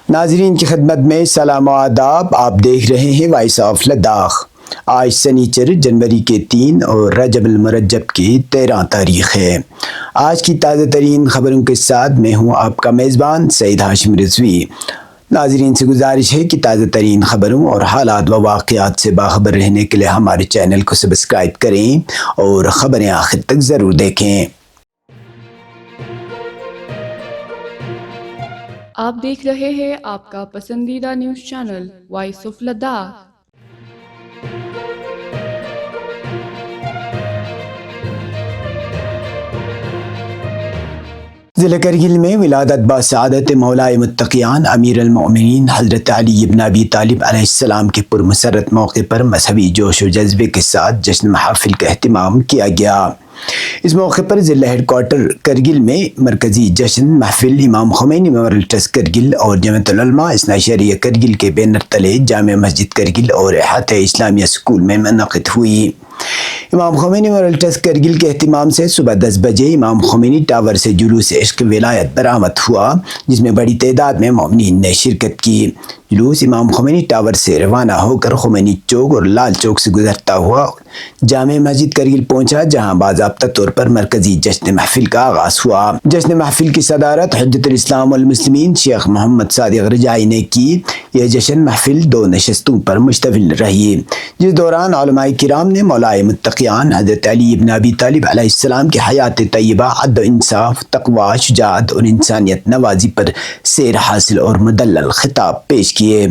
ناظرین کی خدمت میں سلام و آداب. آپ دیکھ رہے ہیں وائس آف لداخ. آج سنیچر جنوری کے 3 اور رجب المرجب کی 13 تاریخ ہے. آج کی تازہ ترین خبروں کے ساتھ میں ہوں آپ کا میزبان سعید ہاشم رضوی. ناظرین سے گزارش ہے کہ تازہ ترین خبروں اور حالات و واقعات سے باخبر رہنے کے لیے ہمارے چینل کو سبسکرائب کریں اور خبریں آخر تک ضرور دیکھیں. آپ دیکھ رہے ہیں آپ کا پسندیدہ news channel voice of Ladakh. ضلع کرگل میں ولادت بسعادت مولائے متقیان امیر المؤمنین حضرت علی بن ابی طالب علیہ السلام کے پرمسرت موقع پر مذہبی جوش و جذبے کے ساتھ جشن محافل کا اہتمام کیا گیا. اس موقع پر ضلع ہیڈ کوارٹر کرگل میں مرکزی جشن محفل امام خمینی میموریل ٹرسٹ کرگل اور جمعیت العلماء اثنا عشریہ کرگل کے بینر تلے جامع مسجد کرگل اور احاطہ اسلامیہ اسکول میں منعقد ہوئی. امام خمینی میموریل ٹرسٹ کرگل کے اہتمام سے صبح 10 بجے امام خمینی ٹاور سے جلوس عشق ولایت برآمد ہوا، جس میں بڑی تعداد میں مومنین نے شرکت کی. جلوس امام خمینی ٹاور سے روانہ ہو کر خمینی چوک اور لال چوک سے گزرتا ہوا جامع مسجد کرگل پہنچا، جہاں باضابطہ طور پر مرکزی جشن محفل کا آغاز ہوا. جشن محفل کی صدارت حجت الاسلام والمسلمین شیخ محمد صادق رجائی نے کی. یہ جشن محفل 2 نشستوں پر مشتمل رہی، جس دوران علماء کرام نے مولائے متقیان حضرت علی بن ابی طالب علیہ السلام کی حیات طیبہ، عدل و انصاف، تقوی، شجاعت اور انسانیت نوازی پر سیر حاصل اور مدلل خطاب پیش کیے.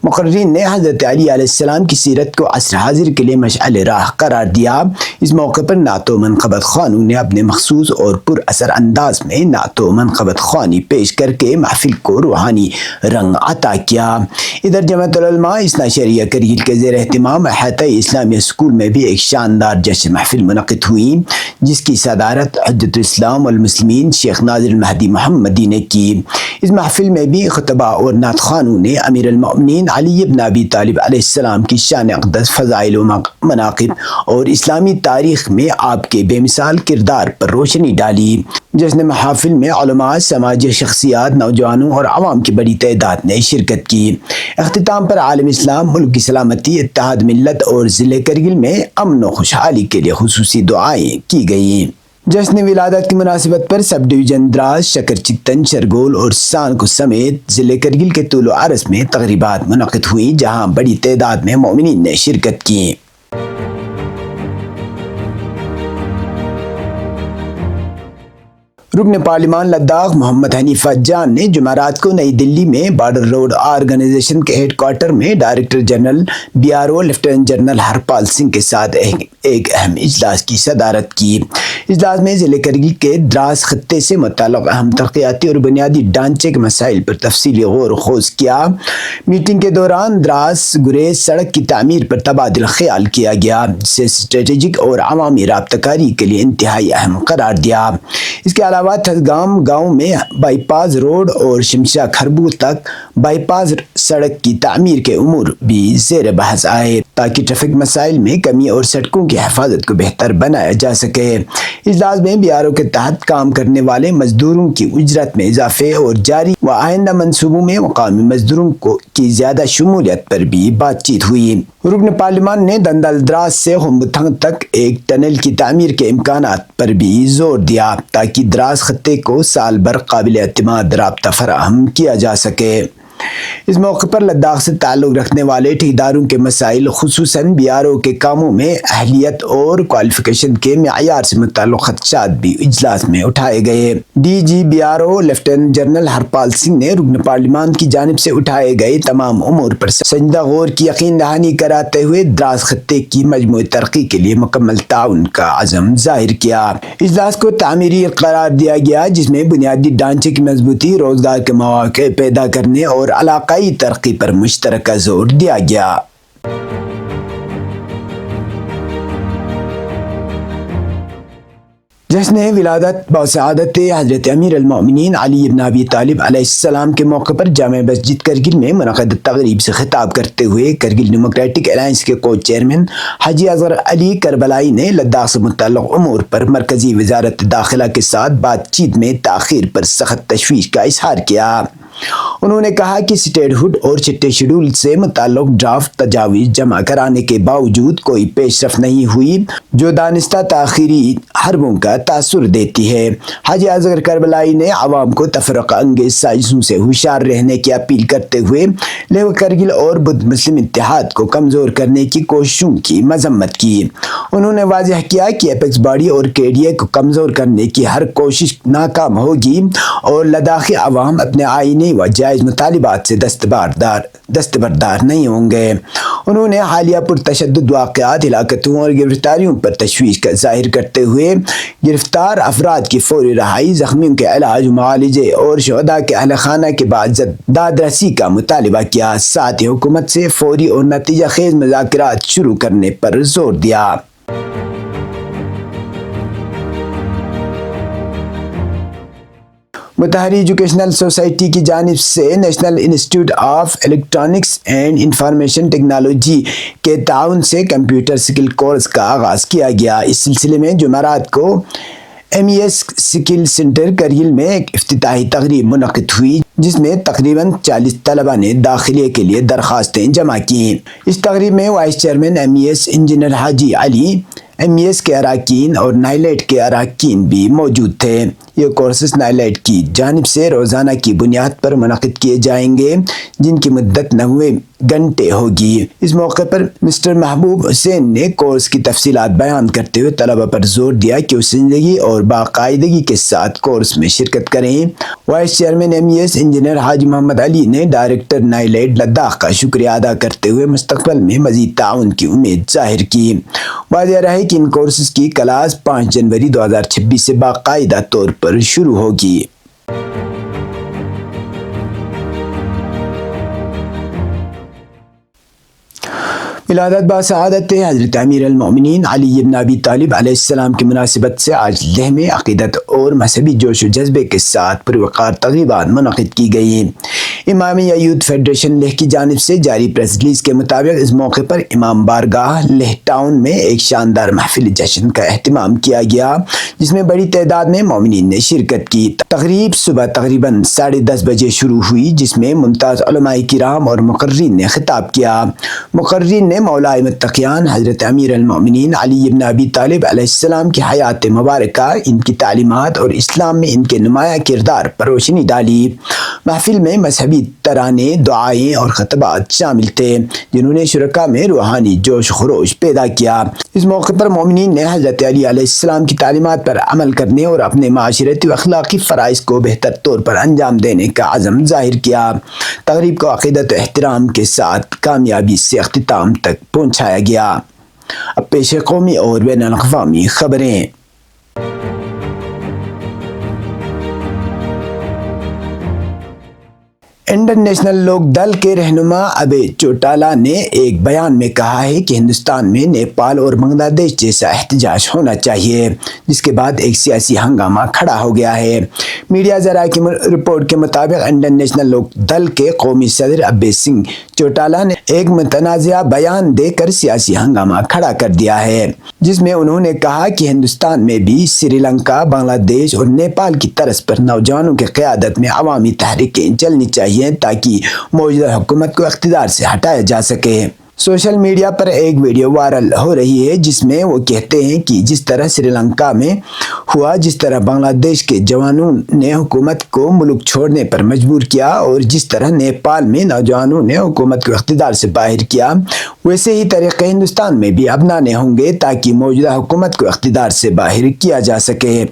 مقررین نے حضرت علی علیہ السلام کی سیرت کو عصر حاضر کے لیے مشعل راہ قرار دیا. اس موقع پر نعت و منقبت خوانوں نے اپنے مخصوص اور پر اثر انداز میں نعت و منقبت خوانی پیش کر کے محفل کو روحانی رنگ عطا کیا. ادھر جمعیت العلماء اثنا عشریہ کرگل کے زیر اہتمام احاطہ اسلامیہ اسکول میں بھی ایک شاندار جشن محفل منعقد ہوئی، جس کی صدارت حجت الاسلام والمسلمین شیخ ناظر المہدی محمدی نے کی. اس محفل میں بھی خطبہ اور نعت خوانوں نے امیر المؤمنین علی بن ابی طالب علیہ السلام کی شان اقدس، فضائل و مناقب اور اسلامی تاریخ میں آپ کے بے مثال کردار پر روشنی ڈالی. جشن محافل میں علماء، سماجی شخصیات، نوجوانوں اور عوام کی بڑی تعداد نے شرکت کی. اختتام پر عالم اسلام، ملک کی سلامتی، اتحاد ملت اور ضلع کرگل میں امن و خوشحالی کے لیے خصوصی دعائیں کی گئیں. جشن ولادت کی مناسبت پر سب ڈویژن دراس، شکر چکتن، شرگول اور سانکو سمیت ضلع کرگل کے طول و عرض میں تقریبات منعقد ہوئی، جہاں بڑی تعداد میں مومنین نے شرکت کی. رکن پارلیمان لداخ محمد حنیفہ جان نے جمعرات کو نئی دلی میں بارڈر روڈ آرگنائزیشن کے ہیڈ کوارٹر میں director general BRO lieutenant general Harpal Singh کے ساتھ ایک اہم اجلاس کی صدارت کی. اجلاس میں ضلع کرگل کے دراس خطے سے متعلق اہم ترقیاتی اور بنیادی ڈھانچے کے مسائل پر تفصیلی غور و خوض کیا. میٹنگ کے دوران دراس گریز سڑک کی تعمیر پر تبادلہ خیال کیا گیا، جسے اسٹریٹجک اور عوامی رابطہ کاری کے لیے انتہائی اہم قرار دیا. اس کے علاوہ تھزگام گاؤں میں بائی پاس روڈ اور شمشا کھربو تک بائی پاس سڑک کی تعمیر کے امور بھی زیر بحث آئے، تاکہ ٹریفک مسائل میں کمی اور سڑکوں کی حفاظت کو بہتر بنایا جا سکے. اجلاس میں BRO کے تحت کام کرنے والے مزدوروں کی اجرت میں اضافے اور جاری و آئندہ منصوبوں میں مقامی مزدوروں کی زیادہ شمولیت پر بھی بات چیت ہوئی. رکن پارلیمان نے دندل دراس سے خمبتھنگ تک ایک ٹنل کی تعمیر کے امکانات پر بھی زور دیا، تاکہ دراس خطے کو سال بھر قابل اعتماد رابطہ فراہم کیا جا سکے. اس موقع پر لداخ سے تعلق رکھنے والے ٹھیکیداروں کے مسائل، خصوصاً BRO کے کاموں میں اہلیت اور کوالیفیکیشن کے معیار سے متعلق خدشات بھی اجلاس میں اٹھائے گئے. DG BRO lieutenant general Harpal Singh نے رکن پارلیمان کی جانب سے اٹھائے گئے تمام امور پر سنجیدہ غور کی یقین دہانی کراتے ہوئے دراس خطے کی مجموعی ترقی کے لیے مکمل تعاون کا عزم ظاہر کیا. اجلاس کو تعمیری قرار دیا گیا، جس میں بنیادی ڈھانچے کی مضبوطی، روزگار کے مواقع پیدا کرنے اور علاقائی ترقی پر مشترکہ زور دیا گیا. جشن ولادت بسعادت حضرت امیر المؤمنین علی بن ابی طالب علیہ السلام کے موقع پر جامع مسجد کرگل میں منعقد تقریب سے خطاب کرتے ہوئے کرگل ڈیموکریٹک الائنس کے کو چیئرمین حاجی اصغر علی کربلائی نے لداخ سے متعلق امور پر مرکزی وزارت داخلہ کے ساتھ بات چیت میں تاخیر پر سخت تشویش کا اظہار کیا. انہوں نے کہا کہ اسٹیٹ ہوڈ اور چھٹے شیڈول سے متعلق ڈرافٹ تجاویز جمع کرانے کے باوجود کوئی پیش رفت نہیں ہوئی جو دانستہ تاخیری حربوں کا تاثر دیتی ہے۔ حاجی اصغر کربلائی نے عوام کو تفرقہ انگیز سازشوں سے ہوشیار رہنے کی اپیل کرتے ہوئے لیو کرگل اور بدھ مسلم اتحاد کو کمزور کرنے کی کوششوں کی مذمت کی۔ انہوں نے واضح کیا کہ ایپیکس باڈی اور KDA کو کمزور کرنے کی ہر کوشش ناکام ہوگی اور لداخی عوام اپنے آئینی و جائز مطالبات سے دستبردار نہیں ہوں گے۔ انہوں نے حالیہ پرتشدد واقعات، ہلاکتوں اور گرفتاریوں پر تشویش کا ظاہر کرتے ہوئے گرفتار افراد کی فوری رہائی، زخمیوں کے علاج، معالجے اور شہداء کے اہل خانہ کے بعد داد رسی کا مطالبہ کیا۔ ساتھ ہی حکومت سے فوری اور نتیجہ خیز مذاکرات شروع کرنے پر زور دیا۔ متحری ایجوکیشنل سوسائٹی کی جانب سے national institute of electronics and information technology کے تعاون سے کمپیوٹر اسکل کورس کا آغاز کیا گیا۔ اس سلسلے میں جمعرات کو MES اسکل سینٹر کرگل میں ایک افتتاحی تقریب منعقد ہوئی جس میں تقریباً 40 طلباء نے داخلے کے لیے درخواستیں جمع کیں۔ اس تقریب میں vice chairman MES engineer Haji Ali, MES کے اراکین اور نائلیٹ کے اراکین بھی موجود تھے۔ یہ کورسز نائلیٹ کی جانب سے روزانہ کی بنیاد پر منعقد کیے جائیں گے جن کی مدت 90 گھنٹے ہوگی۔ اس موقع پر مسٹر محبوب حسین نے کورس کی تفصیلات بیان کرتے ہوئے طلباء پر زور دیا کہ وہ سنجیدگی اور باقاعدگی کے ساتھ کورس میں شرکت کریں۔ وائس چیئرمین MES انجینئر حاجی محمد علی نے ڈائریکٹر نائلیٹ لداخ کا شکریہ ادا کرتے ہوئے مستقبل میں مزید تعاون کی امید ظاہر کی۔ واضح رہے کہ ان کورسز کی کلاس 5 جنوری 2026 سے باقاعدہ طور پر شروع ہوگی۔ ولادت باسعادت حضرت امیر المؤمنین علی بن ابی طالب علیہ السلام کی مناسبت سے آج لیہ میں عقیدت اور مذہبی جوش و جذبے کے ساتھ پروقار تقریبات منعقد کی گئی۔ امامیہ یوتھ فیڈریشن لیہ کی جانب سے جاری پریس ریلیز کے مطابق اس موقع پر امام بارگاہ لیہ ٹاؤن میں ایک شاندار محفل جشن کا اہتمام کیا گیا جس میں بڑی تعداد میں مومنین نے شرکت کی۔ تقریب صبح تقریباً 10:30 بجے شروع ہوئی جس میں ممتاز علماء کرام اور مقررین نے خطاب کیا۔ مقررین نے مولا متقیان حضرت امیر المؤمنین علی بن ابی طالب علیہ السلام کی حیات مبارکہ، ان کی تعلیمات اور اسلام میں ان کے نمایاں کردار پر روشنی ڈالی۔ محفل میں مذہبی ترانے، دعائیں اور خطبات شامل تھے جنہوں نے شرکاء میں روحانی جوش و خروش پیدا کیا۔ اس موقع پر مومنین نے حضرت علی علیہ السلام کی تعلیمات پر عمل کرنے اور اپنے معاشرتی و اخلاقی فرائض کو بہتر طور پر انجام دینے کا عزم ظاہر کیا۔ تقریب کو عقیدت و احترام کے ساتھ کامیابی سے اختتام تک پہنچایا گیا۔ اب پیش قومی اور بین الاقوامی خبریں۔ انٹرنیشنل لوک دل کے رہنما ابے چوٹالہ نے ایک بیان میں کہا ہے کہ ہندوستان میں نیپال اور بنگلہ دیش جیسا احتجاج ہونا چاہیے، جس کے بعد ایک سیاسی ہنگامہ کھڑا ہو گیا ہے۔ میڈیا ذرائع کی رپورٹ کے مطابق انٹرنیشنل لوک دل کے قومی صدر ابے سنگھ چوٹالہ نے ایک متنازعہ بیان دے کر سیاسی ہنگامہ کھڑا کر دیا ہے جس میں انہوں نے کہا کہ ہندوستان میں بھی سری لنکا، بنگلہ دیش اور نیپال کی طرز پر نوجوانوں کی قیادت میں عوامی تحریکیں چلنی چاہیے تاکہ موجودہ حکومت کو اقتدار سے ہٹایا جا سکے۔ سوشل میڈیا پر ایک ویڈیو وائرل ہو رہی ہے جس میں وہ کہتے ہیں کہ جس طرح سری لنکا میں ہوا، جس طرح بنگلہ دیش کے جوانوں نے حکومت کو ملک چھوڑنے پر مجبور کیا اور جس طرح نیپال میں نوجوانوں نے حکومت کو اقتدار سے باہر کیا، ویسے ہی طریقے ہندوستان میں بھی اپنانے ہوں گے تاکہ موجودہ حکومت کو اقتدار سے باہر کیا جا سکے۔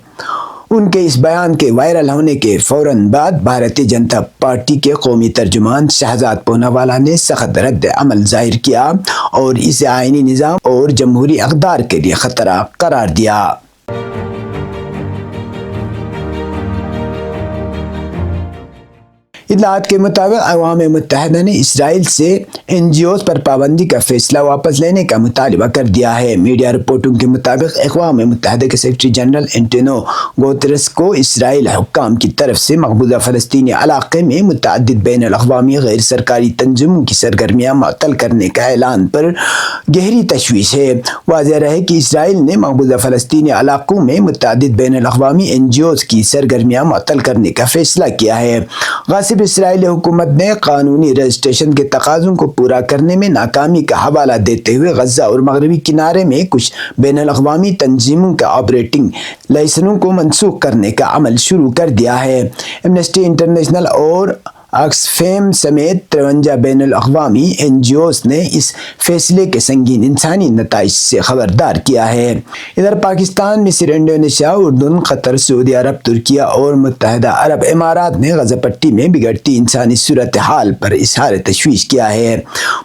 ان کے اس بیان کے وائرل ہونے کے فوراً بعد بھارتیہ جنتا پارٹی کے قومی ترجمان شہزاد پوناوالا نے سخت رد عمل ظاہر کیا اور اسے آئینی نظام اور جمہوری اقدار کے لیے خطرہ قرار دیا۔ اطلاعات کے مطابق اقوام متحدہ نے اسرائیل سے NGOs پر پابندی کا فیصلہ واپس لینے کا مطالبہ کر دیا ہے۔ میڈیا رپورٹوں کے مطابق اقوام متحدہ کے سیکرٹری جنرل انٹونیو گوتریس کو اسرائیل حکام کی طرف سے مقبوضہ فلسطینی علاقے میں متعدد بین الاقوامی غیر سرکاری تنظیموں کی سرگرمیاں معطل کرنے کا اعلان پر گہری تشویش ہے۔ واضح رہے کہ اسرائیل نے مقبوضہ فلسطینی علاقوں میں متعدد بین الاقوامی NGOs کی سرگرمیاں معطل کرنے کا فیصلہ کیا ہے۔ غاصب جانب اسرائیلی حکومت نے قانونی رجسٹریشن کے تقاضوں کو پورا کرنے میں ناکامی کا حوالہ دیتے ہوئے غزہ اور مغربی کنارے میں کچھ بین الاقوامی تنظیموں کے آپریٹنگ لائسنسوں کو منسوخ کرنے کا عمل شروع کر دیا ہے۔ ایمنسٹی انٹرنیشنل اور آکسفیم سمیت 53 بین الاقوامی NGOs نے اس فیصلے کے سنگین انسانی نتائج سے خبردار کیا ہے۔ ادھر پاکستان، مصر، انڈونیشیا، اردن، قطر، سعودی عرب، ترکیہ اور متحدہ عرب امارات نے غزہ پٹی میں بگڑتی انسانی صورتحال پر اظہار تشویش کیا ہے۔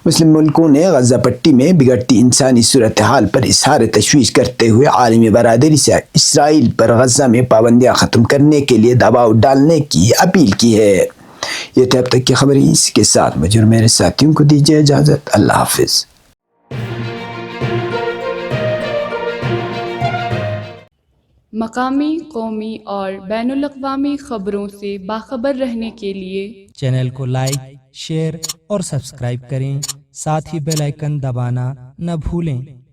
مسلم ملکوں نے غزہ پٹی میں بگڑتی انسانی صورتحال پر اظہار تشویش کرتے ہوئے عالمی برادری سے اسرائیل پر غزہ میں پابندیاں ختم کرنے کے لیے دباؤ ڈالنے کی اپیل کی ہے۔ یہ تھے اب تک کی خبریں، اس کے ساتھ مجھے اور میرے ساتھیوں کو دیجیے اجازت۔ اللہ حافظ۔ مقامی، قومی اور بین الاقوامی خبروں سے باخبر رہنے کے لیے چینل کو لائک، شیئر اور سبسکرائب کریں، ساتھ ہی بیل آئیکن دبانا نہ بھولیں۔